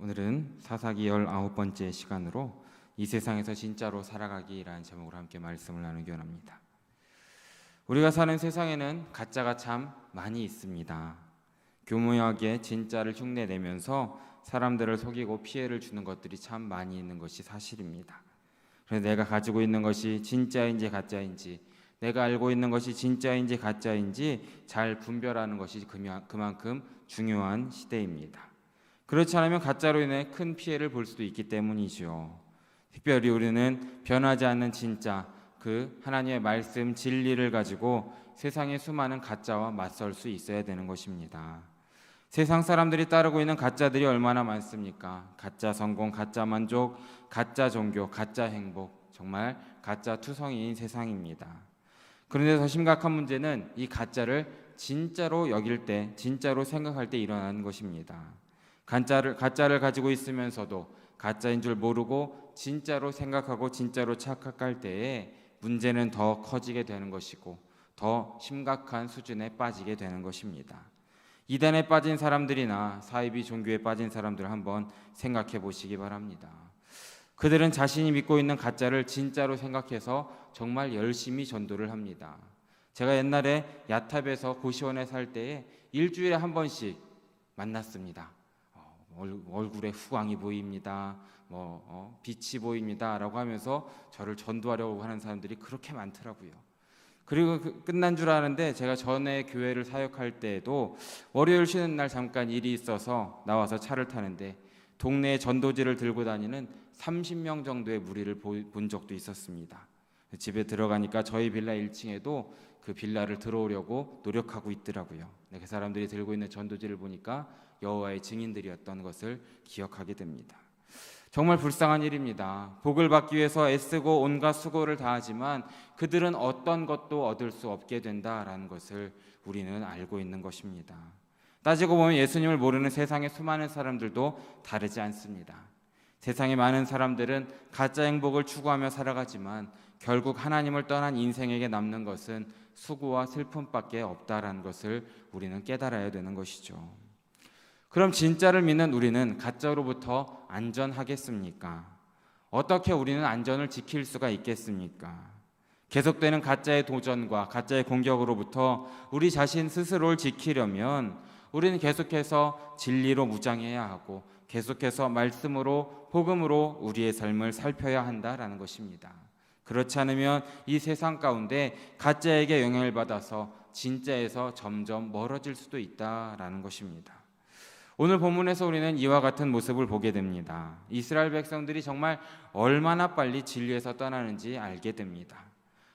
오늘은 사사기 19번째 시간으로 이 세상에서 진짜로 살아가기라는 제목으로 함께 말씀을 나누기 원합니다. 우리가 사는 세상에는 가짜가 참 많이 있습니다. 교묘하게 진짜를 흉내내면서 사람들을 속이고 피해를 주는 것들이 참 많이 있는 것이 사실입니다. 그래서 내가 가지고 있는 것이 진짜인지 가짜인지, 내가 알고 있는 것이 진짜인지 가짜인지 잘 분별하는 것이 그만큼 중요한 시대입니다. 그렇지 않으면 가짜로 인해 큰 피해를 볼 수도 있기 때문이죠. 특별히 우리는 변하지 않는 진짜, 그 하나님의 말씀 진리를 가지고 세상의 수많은 가짜와 맞설 수 있어야 되는 것입니다. 세상 사람들이 따르고 있는 가짜들이 얼마나 많습니까? 가짜 성공, 가짜 만족, 가짜 종교, 가짜 행복, 정말 가짜 투성이인 세상입니다. 그런데 더 심각한 문제는 이 가짜를 진짜로 여길 때, 진짜로 생각할 때 일어나는 것입니다. 가짜를 가지고 있으면서도 가짜인 줄 모르고 진짜로 생각하고 진짜로 착각할 때에 문제는 더 커지게 되는 것이고 더 심각한 수준에 빠지게 되는 것입니다. 이단에 빠진 사람들이나 사이비 종교에 빠진 사람들 한번 생각해 보시기 바랍니다. 그들은 자신이 믿고 있는 가짜를 진짜로 생각해서 정말 열심히 전도를 합니다. 제가 옛날에 야탑에서 고시원에 살 때에 일주일에 한 번씩 만났습니다. 얼굴에 후광이 보입니다. 빛이 보입니다. 라고 하면서 저를 전도하려고 하는 사람들이 그렇게 많더라고요. 그리고 끝난 줄 아는데 제가 전에 교회를 사역할 때에도 월요일 쉬는 날 잠깐 일이 있어서 나와서 차를 타는데 동네에 전도지를 들고 다니는 30명 정도의 무리를 본 적도 있었습니다. 집에 들어가니까 저희 빌라 1층에도 그 빌라를 들어오려고 노력하고 있더라고요. 그 사람들이 들고 있는 전도지를 보니까 여호와의 증인들이었던 것을 기억하게 됩니다. 정말 불쌍한 일입니다. 복을 받기 위해서 애쓰고 온갖 수고를 다하지만 그들은 어떤 것도 얻을 수 없게 된다라는 것을 우리는 알고 있는 것입니다. 따지고 보면 예수님을 모르는 세상의 수많은 사람들도 다르지 않습니다. 세상의 많은 사람들은 가짜 행복을 추구하며 살아가지만 결국 하나님을 떠난 인생에게 남는 것은 수고와 슬픔밖에 없다라는 것을 우리는 깨달아야 되는 것이죠. 그럼 진짜를 믿는 우리는 가짜로부터 안전하겠습니까? 어떻게 우리는 안전을 지킬 수가 있겠습니까? 계속되는 가짜의 도전과 가짜의 공격으로부터 우리 자신 스스로를 지키려면 우리는 계속해서 진리로 무장해야 하고 계속해서 말씀으로 복음으로 우리의 삶을 살펴야 한다라는 것입니다. 그렇지 않으면 이 세상 가운데 가짜에게 영향을 받아서 진짜에서 점점 멀어질 수도 있다라는 것입니다. 오늘 본문에서 우리는 이와 같은 모습을 보게 됩니다. 이스라엘 백성들이 정말 얼마나 빨리 진리에서 떠나는지 알게 됩니다.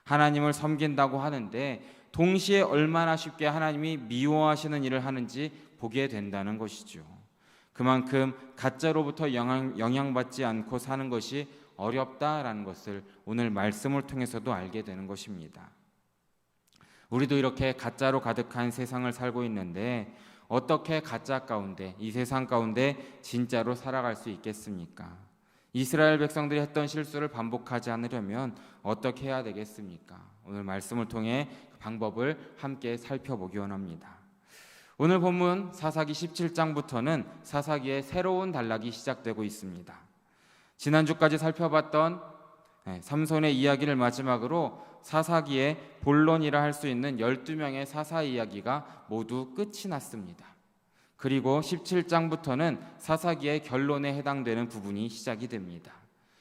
하나님을 섬긴다고 하는데 동시에 얼마나 쉽게 하나님이 미워하시는 일을 하는지 보게 된다는 것이죠. 그만큼 가짜로부터 영향받지 않고 사는 것이 어렵다라는 것을 오늘 말씀을 통해서도 알게 되는 것입니다. 우리도 이렇게 가짜로 가득한 세상을 살고 있는데 어떻게 가짜 가운데, 이 세상 가운데 진짜로 살아갈 수 있겠습니까? 이스라엘 백성들이 했던 실수를 반복하지 않으려면 어떻게 해야 되겠습니까? 오늘 말씀을 통해 그 방법을 함께 살펴보기 원합니다. 오늘 본문 사사기 17장부터는 사사기의 새로운 단락이 시작되고 있습니다. 지난주까지 살펴봤던 삼손의 이야기를 마지막으로 사사기의 본론이라 할 수 있는 12명의 사사 이야기가 모두 끝이 났습니다. 그리고 17장부터는 사사기의 결론에 해당되는 부분이 시작이 됩니다.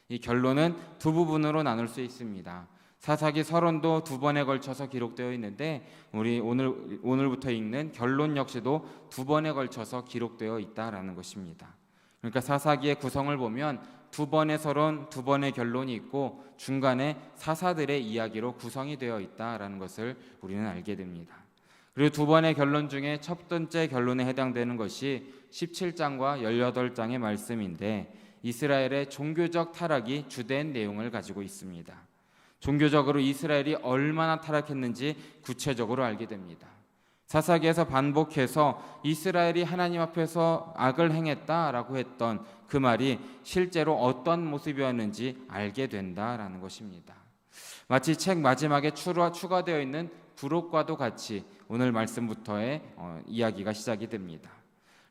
이 결론은 두 부분으로 나눌 수 있습니다. 사사기 서론도 두 번에 걸쳐서 기록되어 있는데 우리 오늘부터 읽는 결론 역시도 두 번에 걸쳐서 기록되어 있다라는 것입니다. 그러니까 사사기의 구성을 보면 두 번의 서론, 두 번의 결론이 있고 중간에 사사들의 이야기로 구성이 되어 있다라는 것을 우리는 알게 됩니다. 그리고 두 번의 결론 중에 첫 번째 결론에 해당되는 것이 17장과 18장의 말씀인데 이스라엘의 종교적 타락이 주된 내용을 가지고 있습니다. 종교적으로 이스라엘이 얼마나 타락했는지 구체적으로 알게 됩니다. 사사기에서 반복해서 이스라엘이 하나님 앞에서 악을 행했다라고 했던 그 말이 실제로 어떤 모습이었는지 알게 된다라는 것입니다. 마치 책 마지막에 추가되어 있는 부록과도 같이 오늘 말씀부터의 이야기가 시작이 됩니다.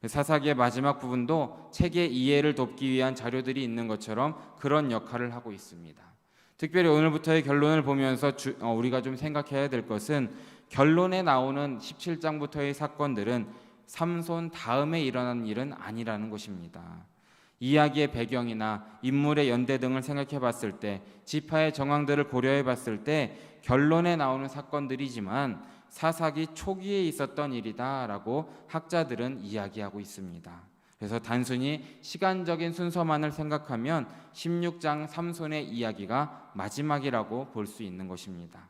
사사기의 마지막 부분도 책의 이해를 돕기 위한 자료들이 있는 것처럼 그런 역할을 하고 있습니다. 특별히 오늘부터의 결론을 보면서 우리가 좀 생각해야 될 것은 결론에 나오는 17장부터의 사건들은 삼손 다음에 일어난 일은 아니라는 것입니다. 이야기의 배경이나 인물의 연대 등을 생각해 봤을 때, 지파의 정황들을 고려해 봤을 때 결론에 나오는 사건들이지만 사사기 초기에 있었던 일이다라고 학자들은 이야기하고 있습니다. 그래서 단순히 시간적인 순서만을 생각하면 16장 삼손의 이야기가 마지막이라고 볼 수 있는 것입니다.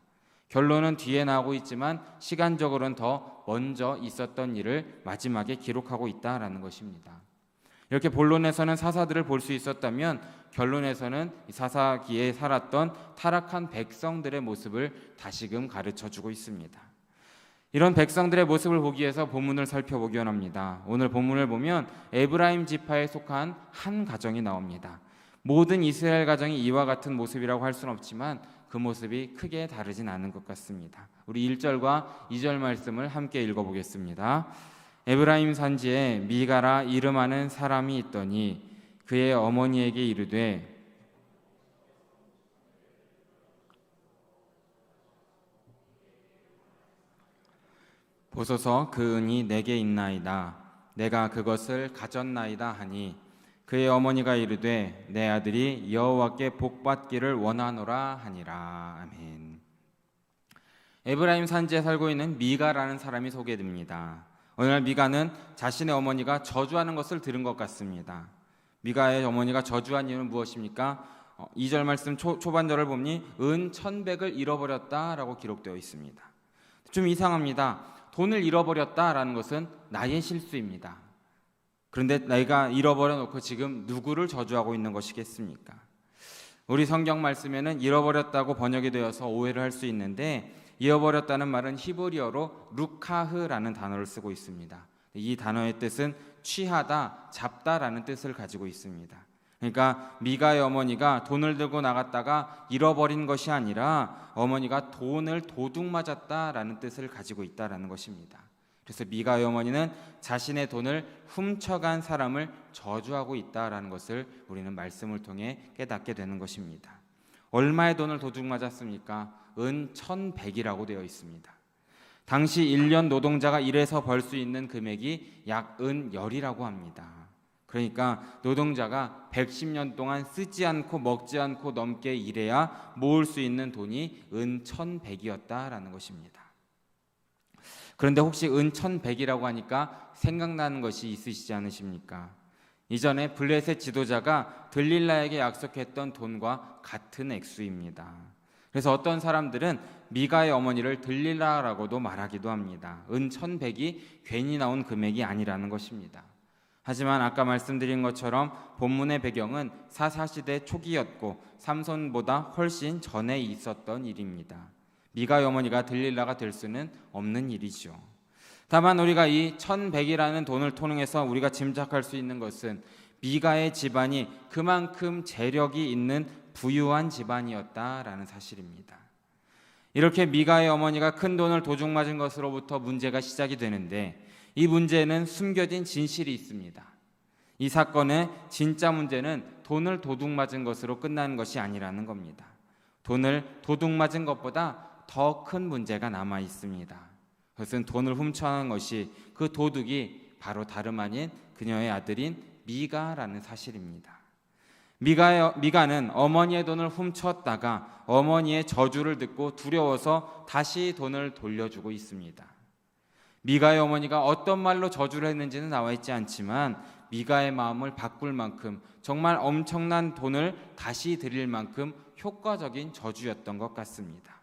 결론은 뒤에 나오고 있지만 시간적으로는 더 먼저 있었던 일을 마지막에 기록하고 있다라는 것입니다. 이렇게 본론에서는 사사들을 볼 수 있었다면 결론에서는 사사기에 살았던 타락한 백성들의 모습을 다시금 가르쳐주고 있습니다. 이런 백성들의 모습을 보기 위해서 본문을 살펴보기 원합니다. 오늘 본문을 보면 에브라임 지파에 속한 한 가정이 나옵니다. 모든 이스라엘 가정이 이와 같은 모습이라고 할 수는 없지만 그 모습이 크게 다르진 않은 것 같습니다. 우리 1절과 2절 말씀을 함께 읽어보겠습니다. 에브라임 산지에 미가라 이름하는 사람이 있더니 그의 어머니에게 이르되 보소서 그 은이 내게 있나이다. 내가 그것을 가졌나이다 하니 그의 어머니가 이르되 내 아들이 여호와께 복받기를 원하노라 하니라. 아멘. 에브라임 산지에 살고 있는 미가라는 사람이 소개됩니다. 어느 날 미가는 자신의 어머니가 저주하는 것을 들은 것 같습니다. 미가의 어머니가 저주한 이유는 무엇입니까? 2절 말씀 초반절을 보니 은 1,100을 잃어버렸다라고 기록되어 있습니다. 좀 이상합니다. 돈을 잃어버렸다라는 것은 나의 실수입니다. 그런데 내가 잃어버려 놓고 지금 누구를 저주하고 있는 것이겠습니까? 우리 성경 말씀에는 잃어버렸다고 번역이 되어서 오해를 할 수 있는데 잃어버렸다는 말은 히브리어로 루카흐라는 단어를 쓰고 있습니다. 이 단어의 뜻은 취하다, 잡다라는 뜻을 가지고 있습니다. 그러니까 미가의 어머니가 돈을 들고 나갔다가 잃어버린 것이 아니라 어머니가 돈을 도둑 맞았다라는 뜻을 가지고 있다라는 것입니다. 그래서 미가의 어머니는 자신의 돈을 훔쳐간 사람을 저주하고 있다라는 것을 우리는 말씀을 통해 깨닫게 되는 것입니다. 얼마의 돈을 도둑 맞았습니까? 은 1,100이라고 되어 있습니다. 당시 1년 노동자가 일해서 벌 수 있는 금액이 약 은 10이라고 합니다. 그러니까 노동자가 110년 동안 쓰지 않고 먹지 않고 넘게 일해야 모을 수 있는 돈이 은 1,100이었다라는 것입니다. 그런데 혹시 은 1,100이라고 하니까 생각나는 것이 있으시지 않으십니까? 이전에 블레셋 지도자가 들릴라에게 약속했던 돈과 같은 액수입니다. 그래서 어떤 사람들은 미가의 어머니를 들릴라라고도 말하기도 합니다. 은 1,100이 괜히 나온 금액이 아니라는 것입니다. 하지만 아까 말씀드린 것처럼 본문의 배경은 사사시대 초기였고 삼손보다 훨씬 전에 있었던 일입니다. 미가의 어머니가 들릴라가 될 수는 없는 일이죠. 다만 우리가 이 1,100이라는 돈을 통해서 우리가 짐작할 수 있는 것은 미가의 집안이 그만큼 재력이 있는 부유한 집안이었다라는 사실입니다. 이렇게 미가의 어머니가 큰 돈을 도둑 맞은 것으로부터 문제가 시작이 되는데 이 문제는 숨겨진 진실이 있습니다. 이 사건의 진짜 문제는 돈을 도둑 맞은 것으로 끝나는 것이 아니라는 겁니다. 돈을 도둑 맞은 것보다 더 큰 문제가 남아 있습니다. 그것은 돈을 훔쳐간 것이 그 도둑이 바로 다름 아닌 그녀의 아들인 미가라는 사실입니다. 미가는 어머니의 돈을 훔쳤다가 어머니의 저주를 듣고 두려워서 다시 돈을 돌려주고 있습니다. 미가의 어머니가 어떤 말로 저주를 했는지는 나와 있지 않지만 미가의 마음을 바꿀 만큼 정말 엄청난 돈을 다시 드릴 만큼 효과적인 저주였던 것 같습니다.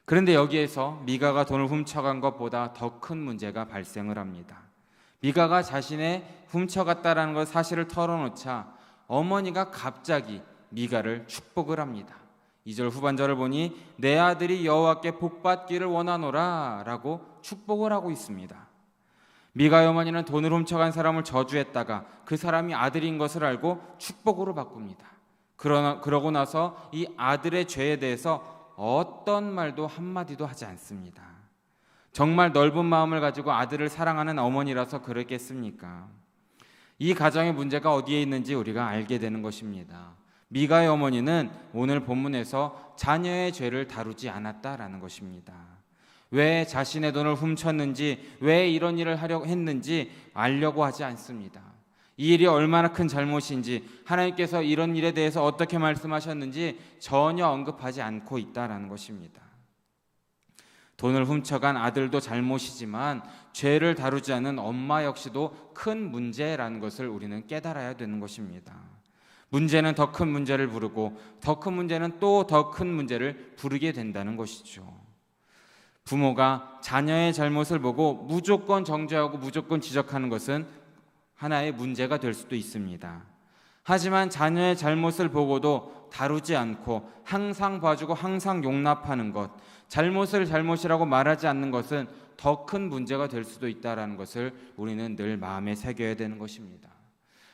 그런데 여기에서 미가가 돈을 훔쳐간 것보다 더 큰 문제가 발생을 합니다. 미가가 자신의 훔쳐갔다라는 것 사실을 털어놓자 어머니가 갑자기 미가를 축복을 합니다. 2절 후반절을 보니 내 아들이 여호와께 복받기를 원하노라 라고 축복을 하고 있습니다. 미가의 어머니는 돈을 훔쳐간 사람을 저주했다가 그 사람이 아들인 것을 알고 축복으로 바꿉니다. 그러고 나서 이 아들의 죄에 대해서 어떤 말도 한마디도 하지 않습니다. 정말 넓은 마음을 가지고 아들을 사랑하는 어머니라서 그랬겠습니까? 이 가정의 문제가 어디에 있는지 우리가 알게 되는 것입니다. 미가의 어머니는 오늘 본문에서 자녀의 죄를 다루지 않았다라는 것입니다. 왜 자신의 돈을 훔쳤는지, 왜 이런 일을 하려고 했는지 알려고 하지 않습니다. 이 일이 얼마나 큰 잘못인지, 하나님께서 이런 일에 대해서 어떻게 말씀하셨는지 전혀 언급하지 않고 있다라는 것입니다. 돈을 훔쳐간 아들도 잘못이지만 죄를 다루지 않은 엄마 역시도 큰 문제라는 것을 우리는 깨달아야 되는 것입니다. 문제는 더 큰 문제를 부르고 더 큰 문제는 또 더 큰 문제를 부르게 된다는 것이죠. 부모가 자녀의 잘못을 보고 무조건 정죄하고 무조건 지적하는 것은 하나의 문제가 될 수도 있습니다. 하지만 자녀의 잘못을 보고도 다루지 않고 항상 봐주고 항상 용납하는 것, 잘못을 잘못이라고 말하지 않는 것은 더 큰 문제가 될 수도 있다는 것을 우리는 늘 마음에 새겨야 되는 것입니다.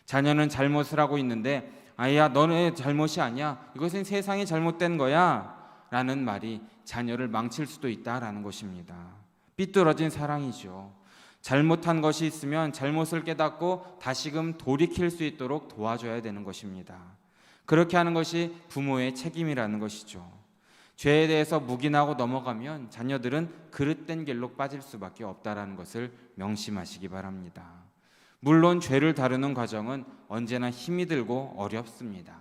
자녀는 잘못을 하고 있는데 아이야 너는 잘못이 아니야, 이것은 세상이 잘못된 거야 라는 말이 자녀를 망칠 수도 있다라는 것입니다. 삐뚤어진 사랑이죠. 잘못한 것이 있으면 잘못을 깨닫고 다시금 돌이킬 수 있도록 도와줘야 되는 것입니다. 그렇게 하는 것이 부모의 책임이라는 것이죠. 죄에 대해서 묵인하고 넘어가면 자녀들은 그릇된 길로 빠질 수밖에 없다라는 것을 명심하시기 바랍니다. 물론 죄를 다루는 과정은 언제나 힘이 들고 어렵습니다.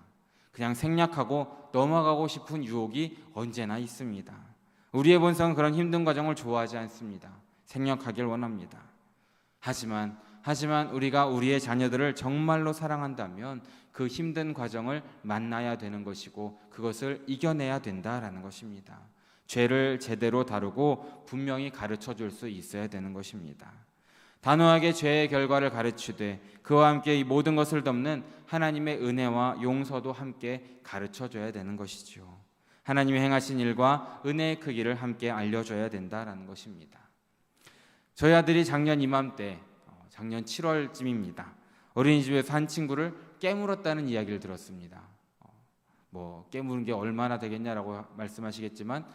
그냥 생략하고 넘어가고 싶은 유혹이 언제나 있습니다. 우리의 본성은 그런 힘든 과정을 좋아하지 않습니다. 생략하길 원합니다. 하지만 우리가 우리의 자녀들을 정말로 사랑한다면 그 힘든 과정을 만나야 되는 것이고 그것을 이겨내야 된다라는 것입니다. 죄를 제대로 다루고 분명히 가르쳐 줄 수 있어야 되는 것입니다. 단호하게 죄의 결과를 가르치되 그와 함께 이 모든 것을 덮는 하나님의 은혜와 용서도 함께 가르쳐줘야 되는 것이죠. 하나님이 행하신 일과 은혜의 크기를 함께 알려줘야 된다라는 것입니다. 저희 아들이 작년 이맘때, 작년 7월쯤입니다. 어린이집에서 한 친구를 깨물었다는 이야기를 들었습니다. 깨무는 게 얼마나 되겠냐라고 말씀하시겠지만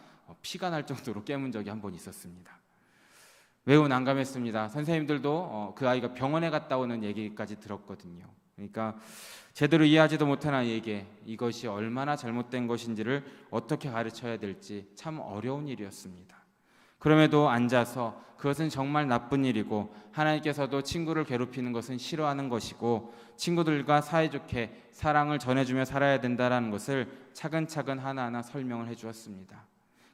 피가 날 정도로 깨문 적이 한 번 있었습니다. 매우 난감했습니다. 선생님들도 그 아이가 병원에 갔다 오는 얘기까지 들었거든요. 그러니까 제대로 이해하지도 못한 아이에게 이것이 얼마나 잘못된 것인지를 어떻게 가르쳐야 될지 참 어려운 일이었습니다. 그럼에도 앉아서 그것은 정말 나쁜 일이고 하나님께서도 친구를 괴롭히는 것은 싫어하는 것이고 친구들과 사이좋게 사랑을 전해주며 살아야 된다는 것을 차근차근 하나하나 설명을 해주었습니다.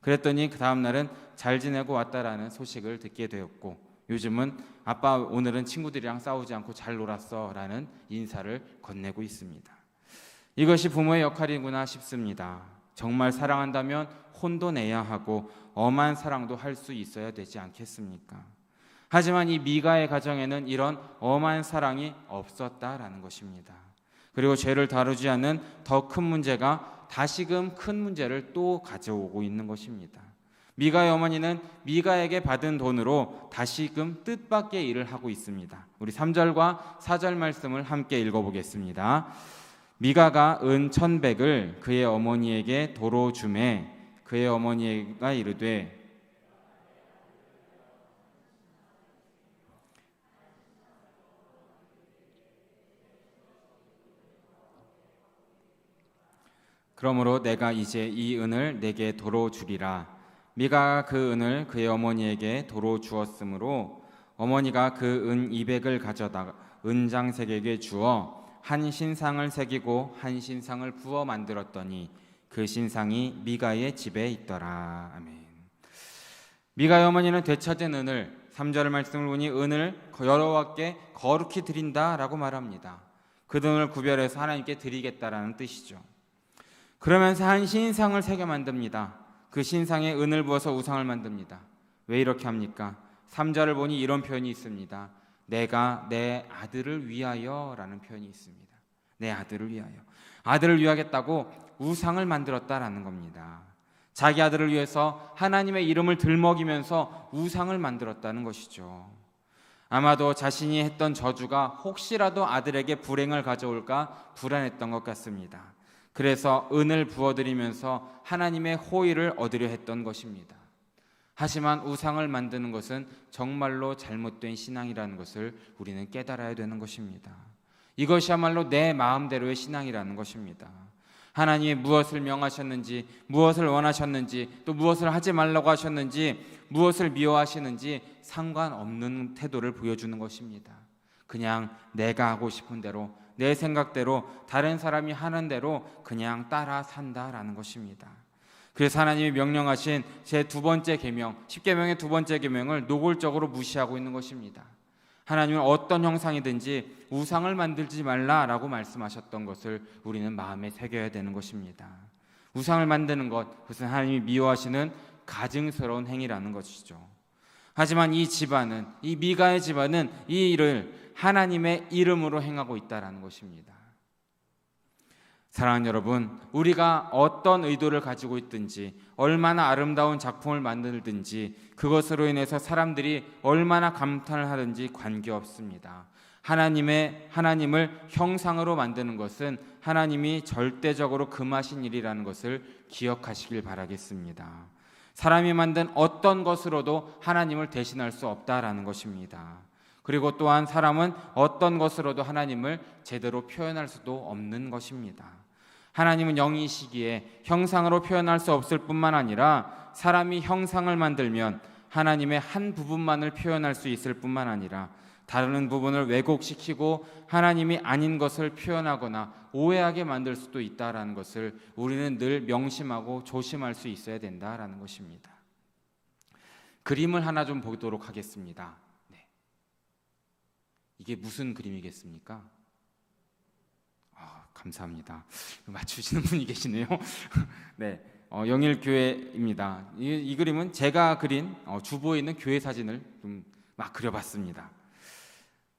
그랬더니 그 다음 날은 잘 지내고 왔다라는 소식을 듣게 되었고 요즘은 아빠 오늘은 친구들이랑 싸우지 않고 잘 놀았어 라는 인사를 건네고 있습니다. 이것이 부모의 역할이구나 싶습니다. 정말 사랑한다면 혼도 내야 하고 엄한 사랑도 할 수 있어야 되지 않겠습니까? 하지만 이 미가의 가정에는 이런 엄한 사랑이 없었다라는 것입니다. 그리고 죄를 다루지 않는 더 큰 문제가 다시금 큰 문제를 또 가져오고 있는 것입니다. 미가의 어머니는 미가에게 받은 돈으로 다시금 뜻밖의 일을 하고 있습니다. 우리 3절과 4절 말씀을 함께 읽어보겠습니다. 미가가 은 1,100을 그의 어머니에게 도로 주매 그의 어머니가 이르되 그러므로 내가 이제 이 은을 내게 도로 주리라. 미가가 그 은을 그의 어머니에게 도로 주었으므로 어머니가 그 은 200을 가져다가 은장색에게 주어 한 신상을 새기고 한 신상을 부어 만들었더니 그 신상이 미가의 집에 있더라. 아멘. 미가의 어머니는 되찾은 은을 3절 말씀을 보니 은을 여호와께 거룩히 드린다라고 말합니다. 그 돈을 구별해서 하나님께 드리겠다라는 뜻이죠. 그러면서 한 신상을 새겨 만듭니다. 그 신상에 은을 부어서 우상을 만듭니다. 왜 이렇게 합니까? 3절을 보니 이런 표현이 있습니다. 내가 내 아들을 위하여 라는 표현이 있습니다. 내 아들을 위하여. 아들을 위하겠다고 우상을 만들었다라는 겁니다. 자기 아들을 위해서 하나님의 이름을 들먹이면서 우상을 만들었다는 것이죠. 아마도 자신이 했던 저주가 혹시라도 아들에게 불행을 가져올까 불안했던 것 같습니다. 그래서 은을 부어드리면서 하나님의 호의를 얻으려 했던 것입니다. 하지만 우상을 만드는 것은 정말로 잘못된 신앙이라는 것을 우리는 깨달아야 되는 것입니다. 이것이야말로 내 마음대로의 신앙이라는 것입니다. 하나님이 무엇을 명하셨는지, 무엇을 원하셨는지, 또 무엇을 하지 말라고 하셨는지, 무엇을 미워하시는지 상관없는 태도를 보여주는 것입니다. 그냥 내가 하고 싶은 대로, 내 생각대로, 다른 사람이 하는 대로 그냥 따라 산다라는 것입니다. 그래서 하나님이 명령하신 제 두 번째 계명, 10계명의 두 번째 계명을 노골적으로 무시하고 있는 것입니다. 하나님은 어떤 형상이든지 우상을 만들지 말라라고 말씀하셨던 것을 우리는 마음에 새겨야 되는 것입니다. 우상을 만드는 것, 그것은 하나님이 미워하시는 가증스러운 행위라는 것이죠. 하지만 이 집안은, 이 미가의 집안은 이 일을 하나님의 이름으로 행하고 있다는 것입니다. 사랑하는 여러분, 우리가 어떤 의도를 가지고 있든지, 얼마나 아름다운 작품을 만들든지, 그것으로 인해서 사람들이 얼마나 감탄을 하든지 관계없습니다. 하나님을 형상으로 만드는 것은 하나님이 절대적으로 금하신 일이라는 것을 기억하시길 바라겠습니다. 사람이 만든 어떤 것으로도 하나님을 대신할 수 없다라는 것입니다. 그리고 또한 사람은 어떤 것으로도 하나님을 제대로 표현할 수도 없는 것입니다. 하나님은 영이시기에 형상으로 표현할 수 없을 뿐만 아니라 사람이 형상을 만들면 하나님의 한 부분만을 표현할 수 있을 뿐만 아니라 다른 부분을 왜곡시키고 하나님이 아닌 것을 표현하거나 오해하게 만들 수도 있다라는 것을 우리는 늘 명심하고 조심할 수 있어야 된다라는 것입니다. 그림을 하나 좀 보도록 하겠습니다. 이게 무슨 그림이겠습니까? 감사합니다. 맞추시는 분이 계시네요. 네, 영일교회입니다. 이 그림은 제가 그린 주보에 있는 교회 사진을 좀 막 그려봤습니다.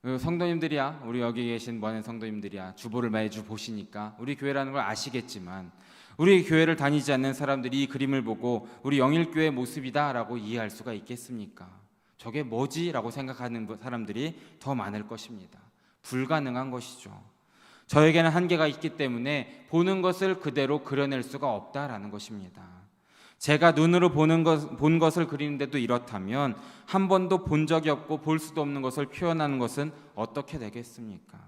성도님들이야, 우리 여기 계신 많은 성도님들이야 주보를 매주 보시니까 우리 교회라는 걸 아시겠지만, 우리 교회를 다니지 않는 사람들이 이 그림을 보고 우리 영일교회 모습이다라고 이해할 수가 있겠습니까? 저게 뭐지? 라고 생각하는 사람들이 더 많을 것입니다. 불가능한 것이죠. 저에게는 한계가 있기 때문에 보는 것을 그대로 그려낼 수가 없다라는 것입니다. 제가 눈으로 본 것을 그리는데도 이렇다면 한 번도 본 적이 없고 볼 수도 없는 것을 표현하는 것은 어떻게 되겠습니까?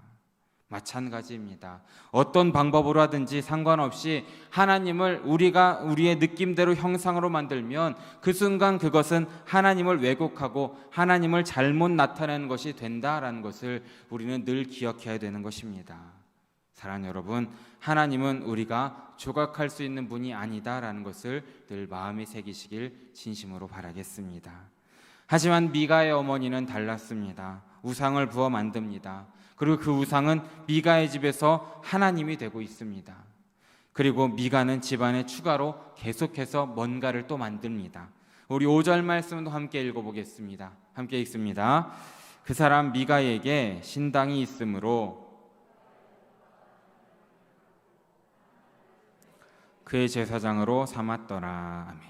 마찬가지입니다. 어떤 방법으로 하든지 상관없이 하나님을 우리의 느낌대로 형상으로 만들면 그 순간 그것은 하나님을 왜곡하고 하나님을 잘못 나타내는 것이 된다라는 것을 우리는 늘 기억해야 되는 것입니다. 사랑하는 여러분, 하나님은 우리가 조각할 수 있는 분이 아니다라는 것을 늘 마음에 새기시길 진심으로 바라겠습니다. 하지만 미가의 어머니는 달랐습니다. 우상을 부어 만듭니다. 그리고 그 우상은 미가의 집에서 하나님이 되고 있습니다. 그리고 미가는 집안에 추가로 계속해서 뭔가를 또 만듭니다. 우리 5절 말씀도 함께 읽어보겠습니다. 함께 읽습니다. 그 사람 미가에게 신당이 있으므로 그의 제사장으로 삼았더라. 아멘.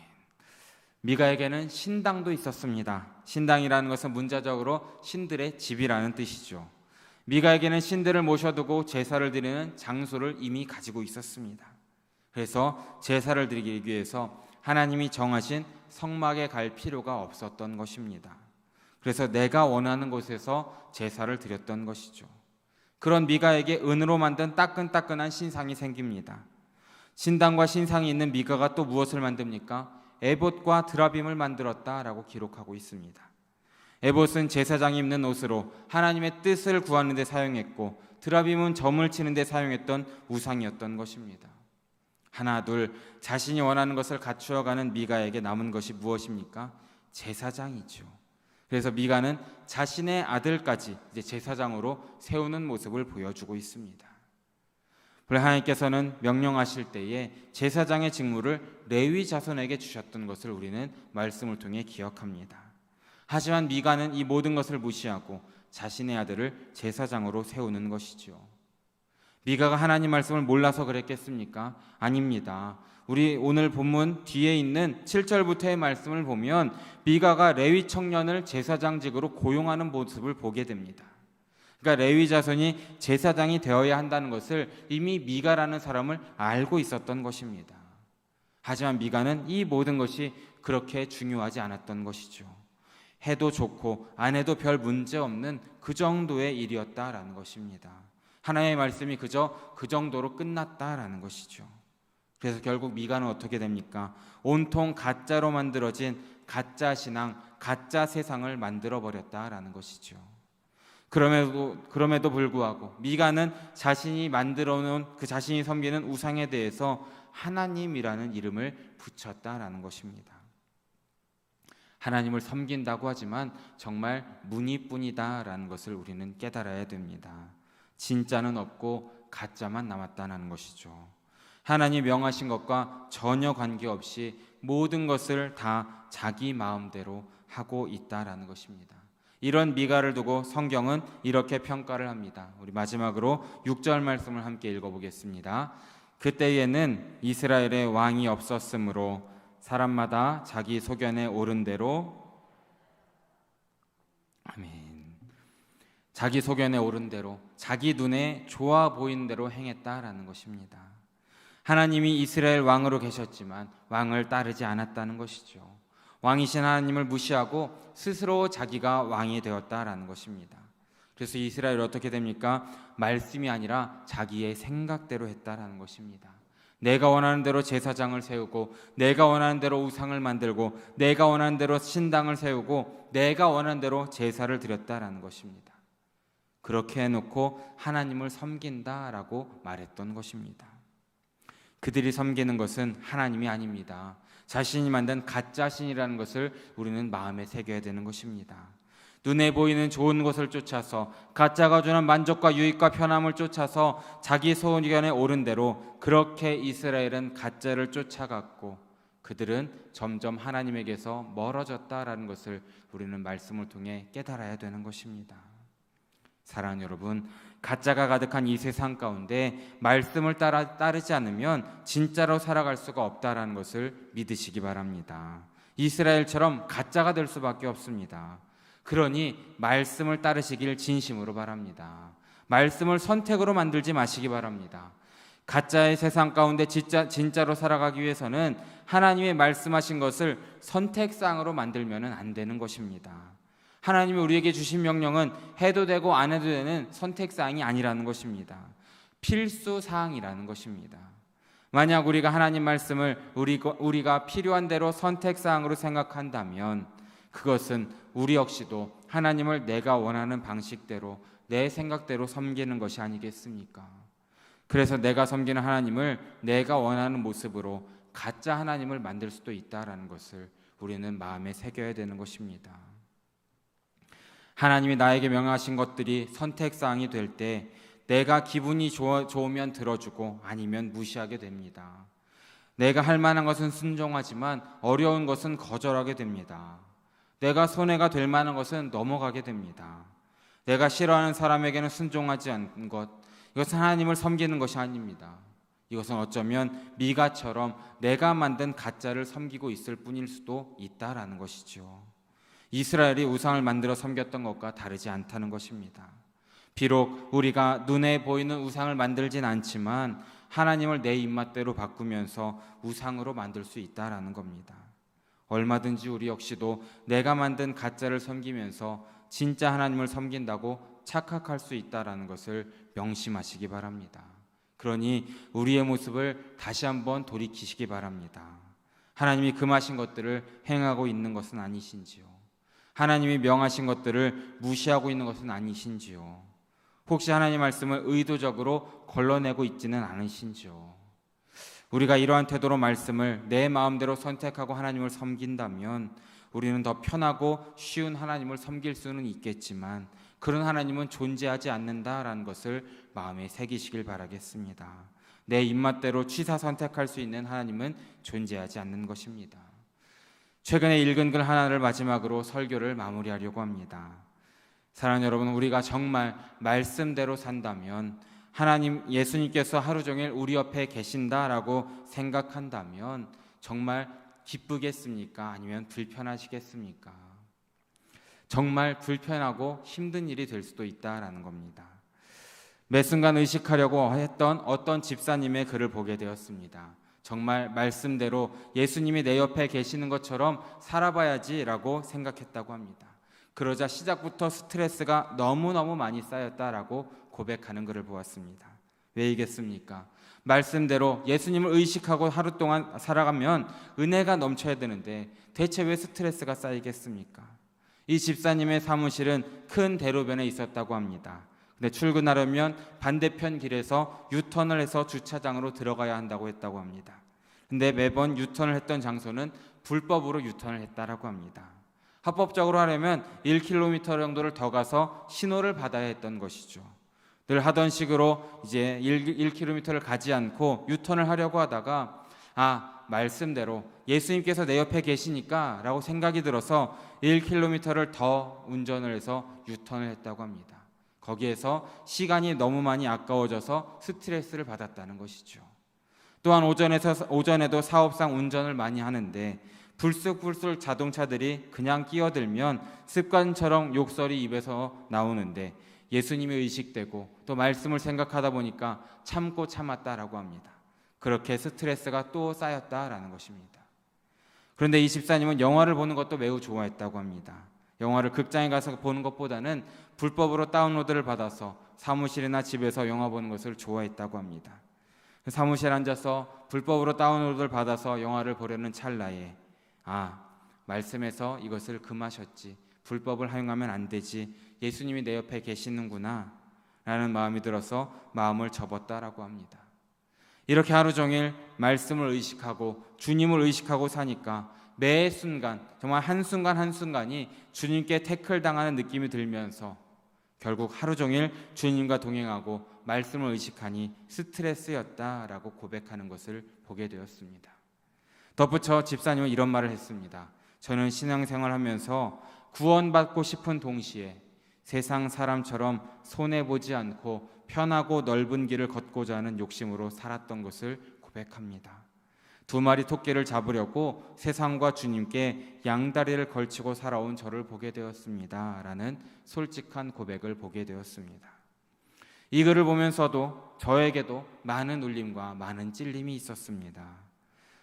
미가에게는 신당도 있었습니다. 신당이라는 것은 문자적으로 신들의 집이라는 뜻이죠. 미가에게는 신들을 모셔두고 제사를 드리는 장소를 이미 가지고 있었습니다. 그래서 제사를 드리기 위해서 하나님이 정하신 성막에 갈 필요가 없었던 것입니다. 그래서 내가 원하는 곳에서 제사를 드렸던 것이죠. 그런 미가에게 은으로 만든 따끈따끈한 신상이 생깁니다. 신당과 신상이 있는 미가가 또 무엇을 만듭니까? 에봇과 드라빔을 만들었다라고 기록하고 있습니다. 에봇은 제사장이 입는 옷으로 하나님의 뜻을 구하는 데 사용했고, 드라빔은 점을 치는 데 사용했던 우상이었던 것입니다. 하나 둘 자신이 원하는 것을 갖추어가는 미가에게 남은 것이 무엇입니까? 제사장이죠. 그래서 미가는 자신의 아들까지 이제 제사장으로 세우는 모습을 보여주고 있습니다. 하나님께서는 명령하실 때에 제사장의 직무를 레위 자손에게 주셨던 것을 우리는 말씀을 통해 기억합니다. 하지만 미가는 이 모든 것을 무시하고 자신의 아들을 제사장으로 세우는 것이죠. 미가가 하나님 말씀을 몰라서 그랬겠습니까? 아닙니다. 우리 오늘 본문 뒤에 있는 7절부터의 말씀을 보면 미가가 레위 청년을 제사장직으로 고용하는 모습을 보게 됩니다. 그러니까 레위 자손이 제사장이 되어야 한다는 것을 이미 미가라는 사람을 알고 있었던 것입니다. 하지만 미가는 이 모든 것이 그렇게 중요하지 않았던 것이죠. 해도 좋고 안 해도 별 문제 없는 그 정도의 일이었다라는 것입니다. 하나님의 말씀이 그저 그 정도로 끝났다라는 것이죠. 그래서 결국 미가는 어떻게 됩니까? 온통 가짜로 만들어진 가짜 신앙, 가짜 세상을 만들어 버렸다라는 것이죠. 그럼에도 불구하고 미가는 자신이 만들어 놓은 그 자신이 섬기는 우상에 대해서 하나님이라는 이름을 붙였다라는 것입니다. 하나님을 섬긴다고 하지만 정말 무늬뿐이다라는 것을 우리는 깨달아야 됩니다. 진짜는 없고 가짜만 남았다는 것이죠. 하나님 명하신 것과 전혀 관계없이 모든 것을 다 자기 마음대로 하고 있다라는 것입니다. 이런 미가를 두고 성경은 이렇게 평가를 합니다. 우리 마지막으로 6절 말씀을 함께 읽어보겠습니다. 그때에는 이스라엘에 왕이 없었으므로 사람마다 자기 소견에 오른 대로 아멘. 자기 소견에 오른 대로 자기 눈에 좋아 보이는 대로 행했다라는 것입니다. 하나님이 이스라엘 왕으로 계셨지만 왕을 따르지 않았다는 것이죠. 왕이신 하나님을 무시하고 스스로 자기가 왕이 되었다라는 것입니다. 그래서 이스라엘이 어떻게 됩니까? 말씀이 아니라 자기의 생각대로 했다라는 것입니다. 내가 원하는 대로 제사장을 세우고 내가 원하는 대로 우상을 만들고 내가 원하는 대로 신당을 세우고 내가 원하는 대로 제사를 드렸다라는 것입니다. 그렇게 해놓고 하나님을 섬긴다라고 말했던 것입니다. 그들이 섬기는 것은 하나님이 아닙니다. 자신이 만든 가짜 신이라는 것을 우리는 마음에 새겨야 되는 것입니다. 눈에 보이는 좋은 것을 쫓아서 가짜가 주는 만족과 유익과 편함을 쫓아서 자기 소견에 오른 대로 그렇게 이스라엘은 가짜를 쫓아갔고 그들은 점점 하나님에게서 멀어졌다라는 것을 우리는 말씀을 통해 깨달아야 되는 것입니다. 사랑하는 여러분, 가짜가 가득한 이 세상 가운데 말씀을 따르지 않으면 진짜로 살아갈 수가 없다라는 것을 믿으시기 바랍니다. 이스라엘처럼 가짜가 될 수밖에 없습니다. 그러니 말씀을 따르시길 진심으로 바랍니다. 말씀을 선택으로 만들지 마시기 바랍니다. 가짜의 세상 가운데 진짜로 살아가기 위해서는 하나님의 말씀하신 것을 선택사항으로 만들면 안 되는 것입니다. 하나님이 우리에게 주신 명령은 해도 되고 안 해도 되는 선택사항이 아니라는 것입니다. 필수사항이라는 것입니다. 만약 우리가 하나님 말씀을 우리가 필요한 대로 선택사항으로 생각한다면 그것은 우리 역시도 하나님을 내가 원하는 방식대로 내 생각대로 섬기는 것이 아니겠습니까? 그래서 내가 섬기는 하나님을 내가 원하는 모습으로 가짜 하나님을 만들 수도 있다는 것을 우리는 마음에 새겨야 되는 것입니다. 하나님이 나에게 명하신 것들이 선택사항이 될 때 내가 기분이 좋으면 들어주고 아니면 무시하게 됩니다. 내가 할 만한 것은 순종하지만 어려운 것은 거절하게 됩니다. 내가 손해가 될 만한 것은 넘어가게 됩니다. 내가 싫어하는 사람에게는 순종하지 않는 것, 이것은 하나님을 섬기는 것이 아닙니다. 이것은 어쩌면 미가처럼 내가 만든 가짜를 섬기고 있을 뿐일 수도 있다라는 것이죠. 이스라엘이 우상을 만들어 섬겼던 것과 다르지 않다는 것입니다. 비록 우리가 눈에 보이는 우상을 만들진 않지만 하나님을 내 입맛대로 바꾸면서 우상으로 만들 수 있다라는 겁니다. 얼마든지 우리 역시도 내가 만든 가짜를 섬기면서 진짜 하나님을 섬긴다고 착각할 수 있다라는 것을 명심하시기 바랍니다. 그러니 우리의 모습을 다시 한번 돌이키시기 바랍니다. 하나님이 금하신 것들을 행하고 있는 것은 아니신지요? 하나님이 명하신 것들을 무시하고 있는 것은 아니신지요? 혹시 하나님 말씀을 의도적으로 걸러내고 있지는 않으신지요? 우리가 이러한 태도로 말씀을 내 마음대로 선택하고 하나님을 섬긴다면 우리는 더 편하고 쉬운 하나님을 섬길 수는 있겠지만 그런 하나님은 존재하지 않는다라는 것을 마음에 새기시길 바라겠습니다. 내 입맛대로 취사 선택할 수 있는 하나님은 존재하지 않는 것입니다. 최근에 읽은 글 하나를 마지막으로 설교를 마무리하려고 합니다. 사랑하는 여러분, 우리가 정말 말씀대로 산다면 하나님 예수님께서 하루 종일 우리 옆에 계신다라고 생각한다면 정말 기쁘겠습니까? 아니면 불편하시겠습니까? 정말 불편하고 힘든 일이 될 수도 있다라는 겁니다. 매 순간 의식하려고 했던 어떤 집사님의 글을 보게 되었습니다. 정말 말씀대로 예수님이 내 옆에 계시는 것처럼 살아봐야지라고 생각했다고 합니다. 그러자 시작부터 스트레스가 너무너무 많이 쌓였다라고 고백하는 글을 보았습니다. 왜이겠습니까? 말씀대로 예수님을 의식하고 하루 동안 살아가면 은혜가 넘쳐야 되는데 대체 왜 스트레스가 쌓이겠습니까? 이 집사님의 사무실은 큰 대로변에 있었다고 합니다. 근데 출근하려면 반대편 길에서 유턴을 해서 주차장으로 들어가야 한다고 했다고 합니다. 근데 매번 유턴을 했던 장소는 불법으로 유턴을 했다라고 합니다. 합법적으로 하려면 1km 정도를 더 가서 신호를 받아야 했던 것이죠. 늘 하던 식으로 이제 1km를 가지 않고 유턴을 하려고 하다가 말씀대로 예수님께서 내 옆에 계시니까 라고 생각이 들어서 1km를 더 운전을 해서 유턴을 했다고 합니다. 거기에서 시간이 너무 많이 아까워져서 스트레스를 받았다는 것이죠. 또한 오전에도 사업상 운전을 많이 하는데 불쑥불쑥 자동차들이 그냥 끼어들면 습관처럼 욕설이 입에서 나오는데 예수님이 의식되고 또 말씀을 생각하다 보니까 참고 참았다라고 합니다. 그렇게 스트레스가 또 쌓였다라는 것입니다. 그런데 이 집사님은 영화를 보는 것도 매우 좋아했다고 합니다. 영화를 극장에 가서 보는 것보다는 불법으로 다운로드를 받아서 사무실이나 집에서 영화 보는 것을 좋아했다고 합니다. 사무실에 앉아서 불법으로 다운로드를 받아서 영화를 보려는 찰나에 말씀에서 이것을 금하셨지, 불법을 허용하면 안 되지, 예수님이 내 옆에 계시는구나 라는 마음이 들어서 마음을 접었다라고 합니다. 이렇게 하루 종일 말씀을 의식하고 주님을 의식하고 사니까 매 순간, 정말 한순간 한순간이 주님께 태클당하는 느낌이 들면서 결국 하루 종일 주님과 동행하고 말씀을 의식하니 스트레스였다라고 고백하는 것을 보게 되었습니다. 덧붙여 집사님은 이런 말을 했습니다. 저는 신앙생활하면서 구원받고 싶은 동시에 세상 사람처럼 손해보지 않고 편하고 넓은 길을 걷고자 하는 욕심으로 살았던 것을 고백합니다. 2마리 토끼를 잡으려고 세상과 주님께 양다리를 걸치고 살아온 저를 보게 되었습니다. 라는 솔직한 고백을 보게 되었습니다. 이 글을 보면서도 저에게도 많은 울림과 많은 찔림이 있었습니다.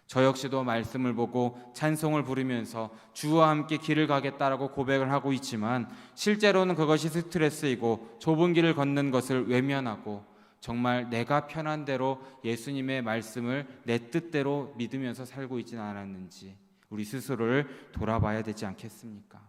저 역시도 말씀을 보고 찬송을 부르면서 주와 함께 길을 가겠다라고 고백을 하고 있지만 실제로는 그것이 스트레스이고 좁은 길을 걷는 것을 외면하고 정말 내가 편한 대로 예수님의 말씀을 내 뜻대로 믿으면서 살고 있지는 않았는지 우리 스스로를 돌아봐야 되지 않겠습니까?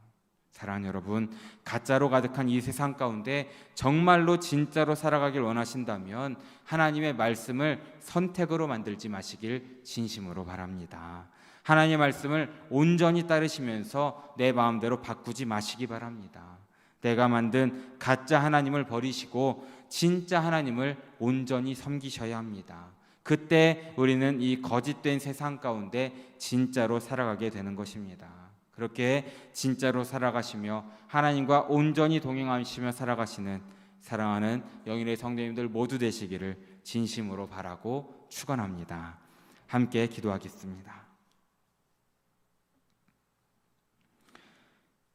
사랑하는 여러분, 가짜로 가득한 이 세상 가운데 정말로 진짜로 살아가길 원하신다면 하나님의 말씀을 선택으로 만들지 마시길 진심으로 바랍니다. 하나님의 말씀을 온전히 따르시면서 내 마음대로 바꾸지 마시기 바랍니다. 내가 만든 가짜 하나님을 버리시고 진짜 하나님을 온전히 섬기셔야 합니다. 그때 우리는 이 거짓된 세상 가운데 진짜로 살아가게 되는 것입니다. 그렇게 진짜로 살아가시며 하나님과 온전히 동행하시며 살아가시는 사랑하는 영일의 성도님들 모두 되시기를 진심으로 바라고 축원합니다. 함께 기도하겠습니다.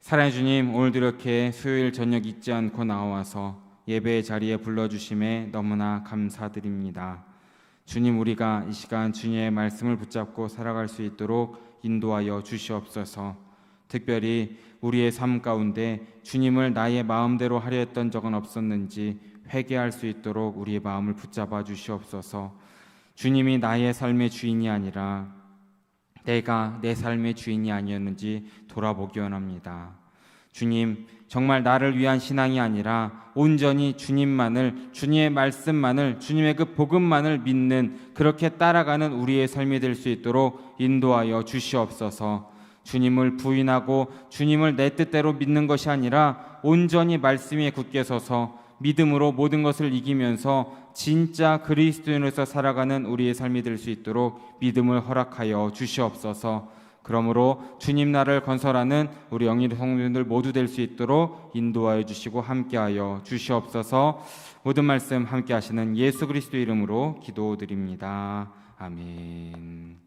사랑해 주님, 오늘도 이렇게 수요일 저녁 잊지 않고 나와서 예배의 자리에 불러주심에 너무나 감사드립니다. 주님, 우리가 이 시간 주님의 말씀을 붙잡고 살아갈 수 있도록 인도하여 주시옵소서. 특별히 우리의 삶 가운데 주님을 나의 마음대로 하려 했던 적은 없었는지 회개할 수 있도록 우리의 마음을 붙잡아 주시옵소서. 주님이 나의 삶의 주인이 아니라 내가 내 삶의 주인이 아니었는지 돌아보기 원합니다. 주님, 정말 나를 위한 신앙이 아니라 온전히 주님만을, 주님의 말씀만을, 주님의 그 복음만을 믿는, 그렇게 따라가는 우리의 삶이 될 수 있도록 인도하여 주시옵소서. 주님을 부인하고 주님을 내 뜻대로 믿는 것이 아니라 온전히 말씀 위에 굳게 서서 믿음으로 모든 것을 이기면서 진짜 그리스도인으로서 살아가는 우리의 삶이 될 수 있도록 믿음을 허락하여 주시옵소서. 그러므로 주님 나라를 건설하는 우리 영일의 성도님들 모두 될 수 있도록 인도하여 주시고 함께하여 주시옵소서. 모든 말씀 함께 하시는 예수 그리스도 이름으로 기도드립니다. 아멘.